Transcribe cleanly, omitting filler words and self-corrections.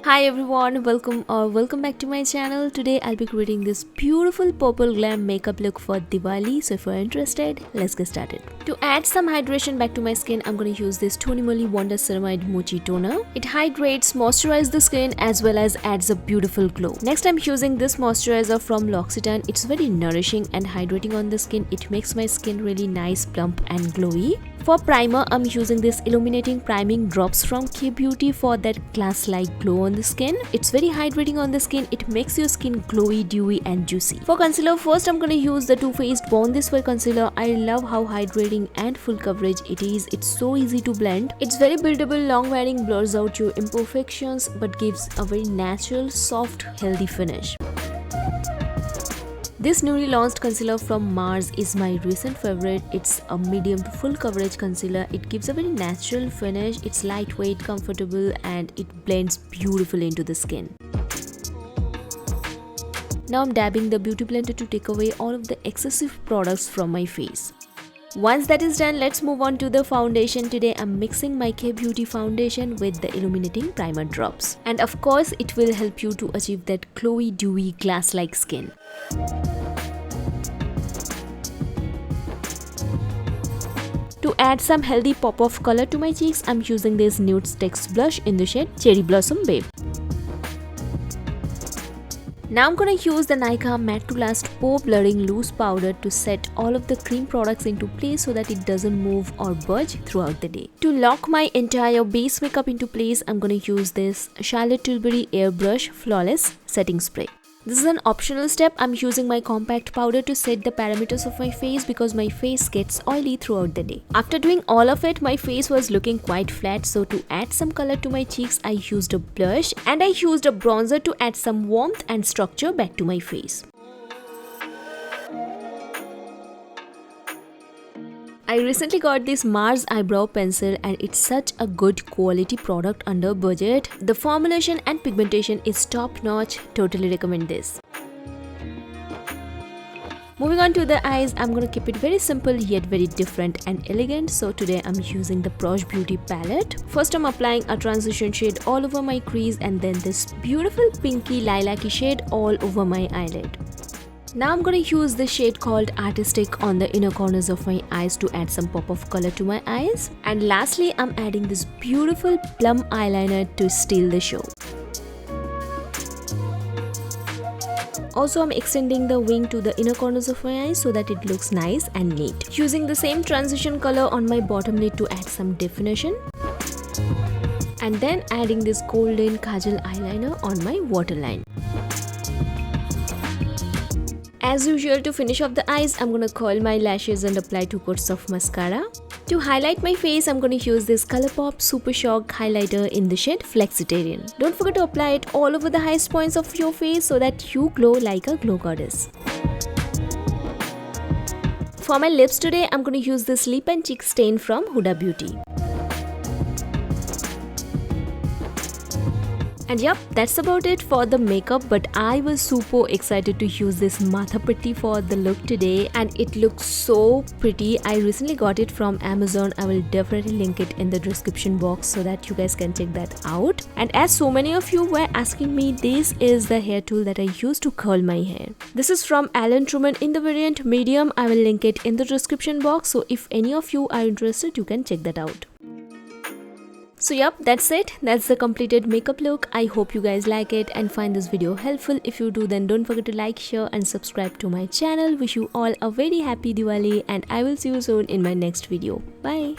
Hi everyone, welcome back to my channel. Today I'll be creating this beautiful purple glam makeup look for Diwali. So if you're interested, let's get started. To add some hydration back to my skin, I'm going to use this Tony Moly Wonder Ceramide Mochi Toner. It hydrates, moisturizes the skin as well as adds a beautiful glow. Next I'm using this moisturizer from L'Occitane. It's very nourishing and hydrating on the skin. It makes my skin really nice, plump and glowy. For primer, I'm using this illuminating priming drops from Beauty for that glass-like glow on the skin. It's very hydrating on the skin. It makes your skin glowy, dewy and juicy. For concealer, first I'm going to use the Too Faced Born This Way concealer. I love how hydrating and full coverage it is. It's so easy to blend. It's very buildable, long wearing, blurs out your imperfections but gives a very natural, soft, healthy finish. This newly launched concealer from Mars is my recent favorite. It's a medium to full coverage concealer. It gives a very natural finish. It's lightweight, comfortable and it blends beautifully into the skin. Now I'm dabbing the beauty blender to take away all of the excessive products from my face. Once that is done, let's move on to the foundation. Today I'm mixing my Beauty foundation with the illuminating primer drops. And of course, it will help you to achieve that glowy, dewy, glass-like skin. To add some healthy pop of color to my cheeks, I'm using this Nude Sticks blush in the shade Cherry Blossom Babe. Now I'm gonna use the Nykaa Matte to Last Pore Blurring Loose Powder to set all of the cream products into place so that it doesn't move or budge throughout the day. To lock my entire base makeup into place, I'm gonna use this Charlotte Tilbury Airbrush Flawless Setting Spray. This is an optional step. I'm using my compact powder to set the parameters of my face because my face gets oily throughout the day. After doing all of it, my face was looking quite flat, so to add some color to my cheeks, I used a blush and I used a bronzer to add some warmth and structure back to my face. I recently got this Mars eyebrow pencil and it's such a good quality product under budget. The formulation and pigmentation is top notch, totally recommend this. Moving on to the eyes, I'm gonna keep it very simple yet very different and elegant. So today I'm using the Prosh Beauty palette. First I'm applying a transition shade all over my crease and then this beautiful pinky lilac-y shade all over my eyelid. Now I'm gonna use the shade called Artistic on the inner corners of my eyes to add some pop of color to my eyes. And lastly, I'm adding this beautiful plum eyeliner to steal the show. Also, I'm extending the wing to the inner corners of my eyes so that it looks nice and neat. Using the same transition color on my bottom lid to add some definition. And then adding this golden kajal eyeliner on my waterline. As usual, to finish off the eyes, I'm gonna curl my lashes and apply 2 coats of mascara. To highlight my face, I'm gonna use this Colourpop Super Shock highlighter in the shade Flexitarian. Don't forget to apply it all over the highest points of your face so that you glow like a glow goddess. For my lips today, I'm gonna use this Lip and Cheek Stain from Huda Beauty. And yep, that's about it for the makeup, but I was super excited to use this Matha Patti for the look today and it looks so pretty. I recently got it from Amazon. I will definitely link it in the description box so that you guys can check that out. And as so many of you were asking me, this is the hair tool that I use to curl my hair. This is from Alan Truman in the variant medium. I will link it in the description box, so if any of you are interested, you can check that out. So yep, that's it. That's the completed makeup look. I hope you guys like it and find this video helpful. If you do, then don't forget to like, share and subscribe to my channel. Wish you all a very happy Diwali and I will see you soon in my next video. Bye.